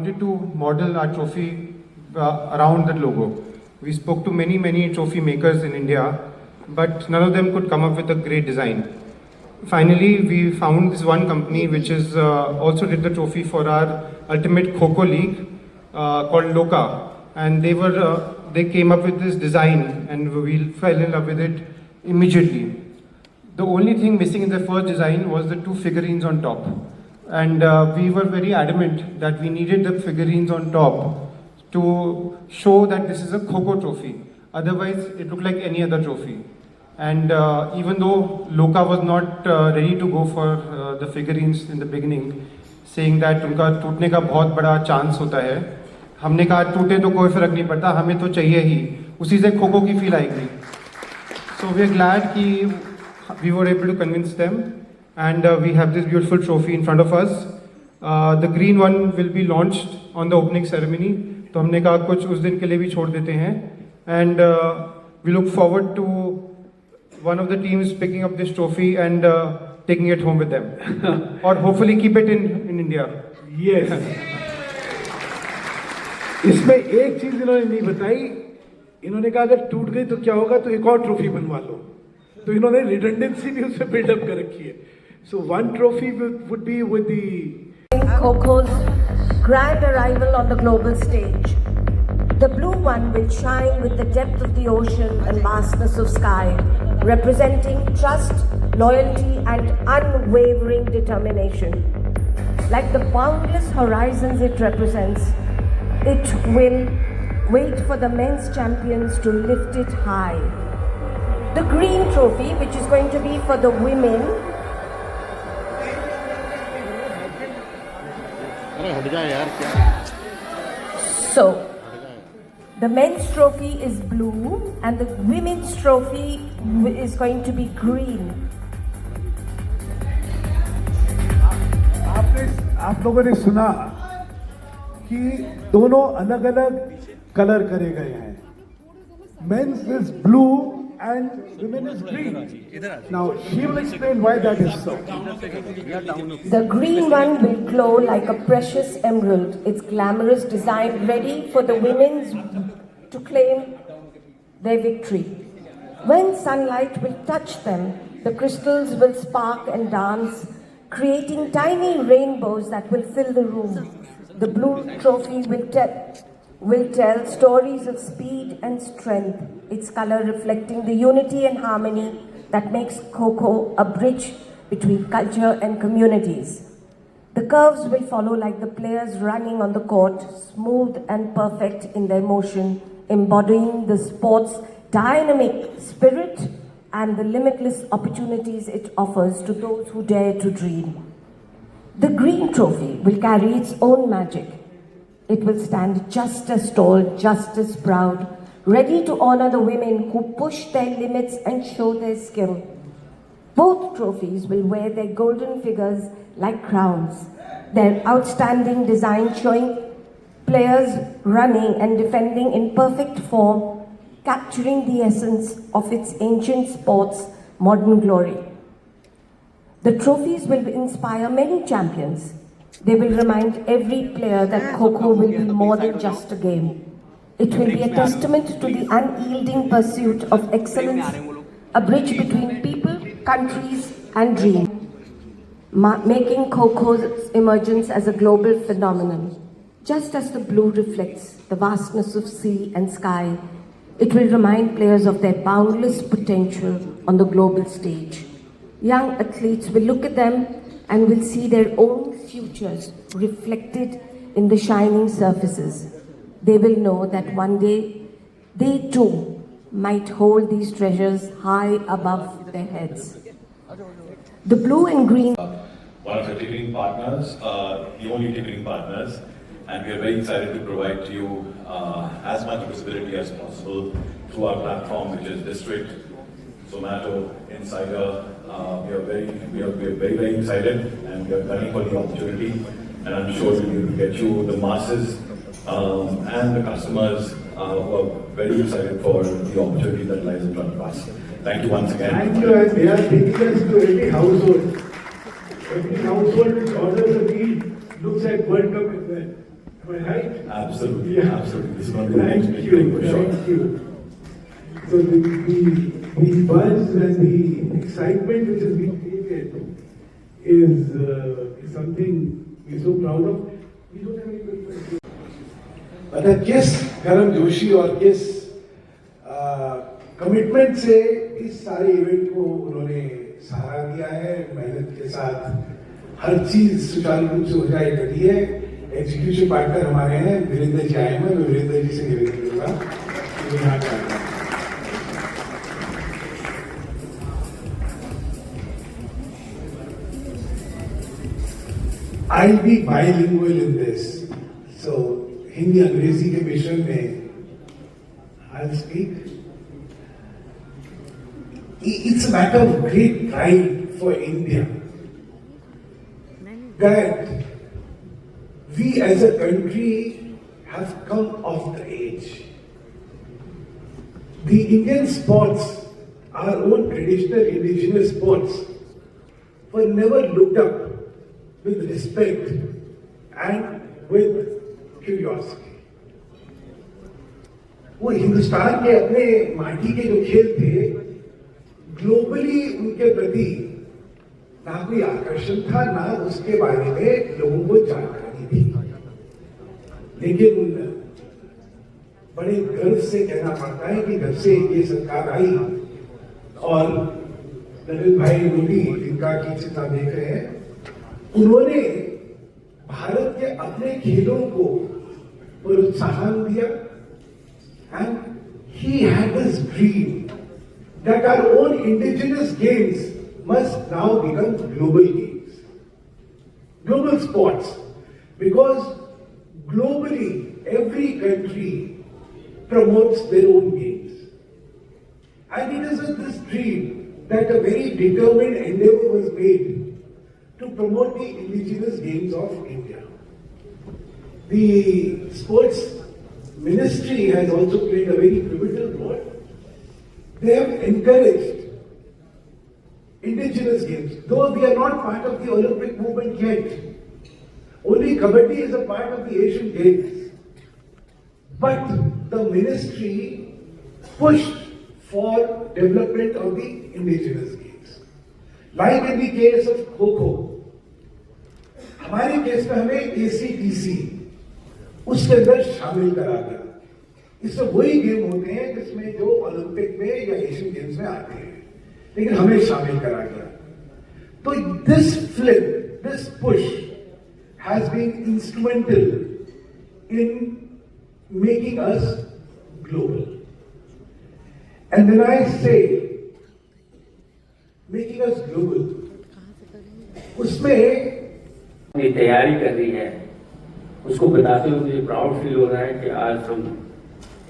wanted to model our trophy around that logo. We spoke to many trophy makers in India, but none of them could come up with a great design. Finally, we found this one company which is also did the trophy for our Ultimate Kho League called Loka, and they came up with this design, and we fell in love with it immediately. The only thing missing in the first design was the two figurines on top, and we were very adamant that we needed the figurines on top to show that this is a Kho trophy. Otherwise, it looked like any other trophy. And even though Loka was not ready to go for the figurines in the beginning, saying that उनका टूटने का बहुत बड़ा chance होता है, हमने कहा टूटे तो कोई फर्क नहीं पड़ता, हमें तो चाहिए ही, उसी से खो की फील आएगी. So we are glad कि we were able to convince them, and we have this beautiful trophy in front of us. The green one will be launched on the opening ceremony. तो हमने कहा कुछ उस दिन के लिए भी छोड़ देते हैं, and we look forward to one of the teams picking up this trophy and taking it home with them, or hopefully keep it in India. Yes. इसमें एक चीज इन्होंने नहीं बताई, इन्होंने कहा अगर टूट गई तो क्या होगा, तो एक और ट्रॉफी बनवा लो. तो इन्होंने रिडंडेंसी भी उसमें बिल्डअप कर रखी है. So one trophy would be with the Kho's grand arrival on the global stage. The blue one will shine with the depth of the ocean and vastness of sky, representing trust, loyalty, and unwavering determination. Like the boundless horizons it represents, it will wait for the men's champions to lift it high. The green trophy, which is going to be for the women, so the men's trophy is blue and the women's trophy is going to be green. आप लोगों ने सुना कि दोनों अलग अलग colour करे गए हैं. Men's is blue and women is green. Now she will explain why that is so. The green one will glow like a precious emerald, its glamorous design ready for the women to claim their victory. When sunlight will touch them, the crystals will spark and dance, creating tiny rainbows that will fill the room. The blue trophy will tell stories of speed and strength, its color reflecting the unity and harmony that makes Kho a bridge between culture and communities. The curves will follow like the players running on the court, smooth and perfect in their motion, embodying the sport's dynamic spirit and the limitless opportunities it offers to those who dare to dream. The green trophy will carry its own magic. It will stand just as tall, just as proud, ready to honor the women who push their limits and show their skill. Both trophies will wear their golden figures like crowns, their outstanding design showing players running and defending in perfect form, capturing the essence of its ancient sport's modern glory. The trophies will inspire many champions. They will remind every player that Kho will be more than just a game. It will be a testament to the unyielding pursuit of excellence, a bridge between people, countries, and dreams, making Kho's emergence as a global phenomenon. Just as the blue reflects the vastness of sea and sky, it will remind players of their boundless potential on the global stage. Young athletes will look at them and will see their own futures reflected in the shining surfaces. They will know that one day they too might hold these treasures high above their heads. The blue and green. One of the ticketing partners, the only ticketing partners, and we are very excited to provide to you as much visibility as possible through our platform, which is District, Zomato, Insider. We are very excited, and we are gunning for the opportunity. And I'm sure we will get you the masses and the customers who are very excited for the opportunity that lies in front of us. Thank you once again. Thank you, and they are taking us to every household. Every household which orders a meal looks at World Cup as well. Am I right? Absolutely, Yeah. absolutely. This is going to be the next Thank big you, thing for sure. thank you. So the buzz and the excitement which has been created is something we're so proud of. We don't have any questions. मतलब किस गर्म जोशी और किस commitment से इस सारे event को उन्होंने सहारा दिया है, मेहनत के साथ हर चीज सुचारू रूप से हो जाए करी है। एग्जीक्यूटिव पार्टनर हमारे हैं वीरेंद्र जी आए हैं, मैं वीरेंद्र जी से निवेदन करूंगा कि वो यहाँ पे आएं। I'll be bilingual in this. So, Hindi अंग्रेजी के मिश्रण में I'll speak. It's a matter of great pride for India that we as a country have come of the age. The Indian sports, our own traditional indigenous sports, were never looked up with respect and with curiosity. वो हिंदुस्तान के अपने माटी के जो खेल थे, globally उनके प्रति ना कोई आकर्षण था, ना उसके बारे में लोगों को जानकारी थी। लेकिन बड़े गर्व से कहना पड़ता है कि जब से ये सरकार आई और नरेंद्र भाई मोदी जिनका की चिंता देख रहे हैं, उन्होंने भारत के अपने खेलों को प्रोत्साहन दिया। And he had this dream that our own indigenous games must now become global games, global sports, because globally every country promotes their own games. And it is with this dream that a very determined endeavor was made to promote the indigenous games of India. The sports ministry has also played a very pivotal role. They have encouraged indigenous games, though we are not part of the Olympic movement yet. Only Kabaddi is a part of the Asian Games. But the ministry pushed for development of the indigenous games. Like in the case of Kho-Kho, हमारे case में हमें ACTC उसके अंदर शामिल करा गया। इससे वही गेम होते हैं जिसमें जो ओलंपिक में या एशियन गेम्स में आते हैं, लेकिन हमें शामिल करा गया। तो this flip, this push has been instrumental in making us global. And when I say making us global, उसमें तैयारी कर रही है, उसको बताते हुए मुझे प्राउड फील हो रहा है कि आज हम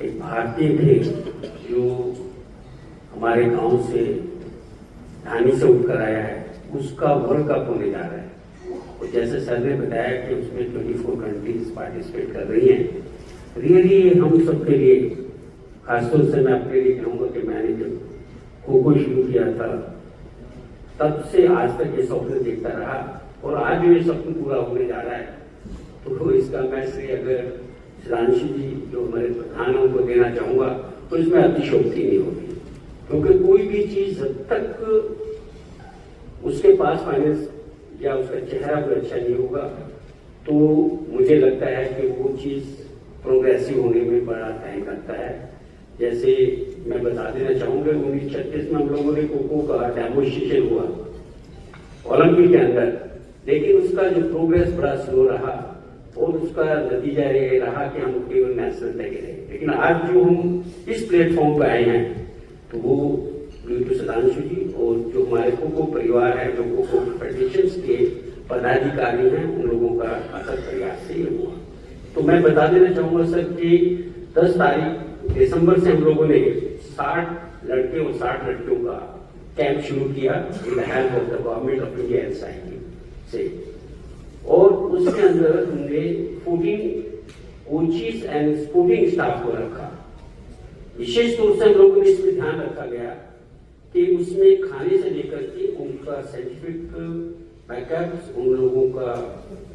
एक भारतीय थे जो हमारे गांव से धानी से उठकर आया है, उसका वर्ल्ड कप होने जा रहा है। और जैसे सर ने बताया कि उसमें 24 कंट्रीज पार्टिसिपेट कर रही हैं। रियली हम सबके लिए, खासतौर से मैं अपने लिए कहूँगा कि मैंने जब खो-खो शुरू किया था तब से आज तक ये स्वप्न देखता रहा और आज ये स्वप्न पूरा होने जा रहा है। तो इसका मैं श्रेय अगर सुधांशु जी जो हमारे प्रधान हैं उनको देना चाहूँगा तो इसमें अतिशयोक्ति नहीं होगी, क्योंकि कोई भी चीज़ जब तक उसके पास फाइनेंस या उसका चेहरा कोई अच्छा नहीं होगा तो मुझे लगता है कि वो चीज़ प्रोग्रेसिव होने में बड़ा टाइम लगता है। जैसे मैं बता देना चाहूँगा 1936 में हम लोगों ने खो-खो का डेमोन्स्ट्रेशन हुआ ओलंपिक के अंदर, लेकिन उसका जो प्रोग्रेस बड़ा स्लो रहा और उसका नतीजा ये रहा कि हम केवल नेशनल तक गए। लेकिन आज जो हम इस प्लेटफॉर्म पर आए हैं तो वो सुधांशु जी और जो हमारे खो-खो परिवार है, जो खो-खो फेडरेशन के पदाधिकारी हैं, उन लोगों का अथक प्रयास से ये हुआ। तो मैं बता देना चाहूँगा सर कि 10 तारीख दिसंबर से हम लोगों ने 60 लड़के और 60 लड़कियों का कैंप शुरू किया इन help of the government of India and से, और उसके अंदर हमने 14 कोचिज एंड स्पोर्टिंग स्टाफ को रखा। विशेष तौर से हम लोगों ने इसमें ध्यान रखा गया कि उसमें खाने से लेकर के उनका साइंटिफिक बैकअप्स, उन लोगों का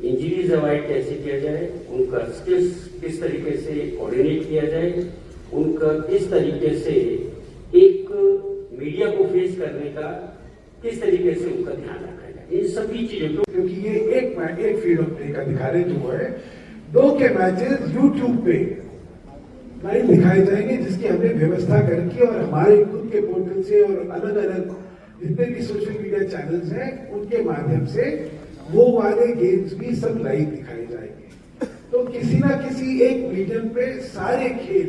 इंजरीज अवॉइड कैसे किया जाए, उनका स्किल्स किस तरीके से कोऑर्डिनेट किया जाए, उनका किस तरीके से एक मीडिया को फेस करने का किस तरीके से उनका ध्यान रखा जाए, इन सभी चीजों को। क्योंकि ये एक फील्ड ऑफ प्ले का दिखा रहे जो है, 2 के मैचेस यूट्यूब पे लाइव दिखाए जाएंगे, जिसकी हमने व्यवस्था कर रखी है और हमारे खुद के पोर्टल से और अलग अलग जितने भी सोशल मीडिया चैनल्स हैं उनके माध्यम से वो वाले गेम्स भी सब लाइव दिखाए जाएंगे। तो किसी ना किसी एक मीडियम पे सारे खेल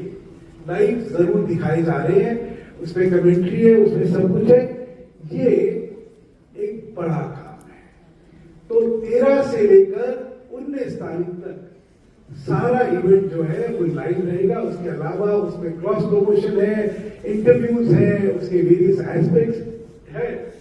लाइव जरूर दिखाए जा रहे हैं, उसमें कमेंट्री है, उसमें सब कुछ है। ये एक बड़ा काम है। तो 13 से लेकर 19 तारीख तक सारा इवेंट जो है वो लाइव रहेगा। उसके अलावा उसमें क्रॉस प्रमोशन है, इंटरव्यूज है, उसके वेरियस एस्पेक्ट्स है।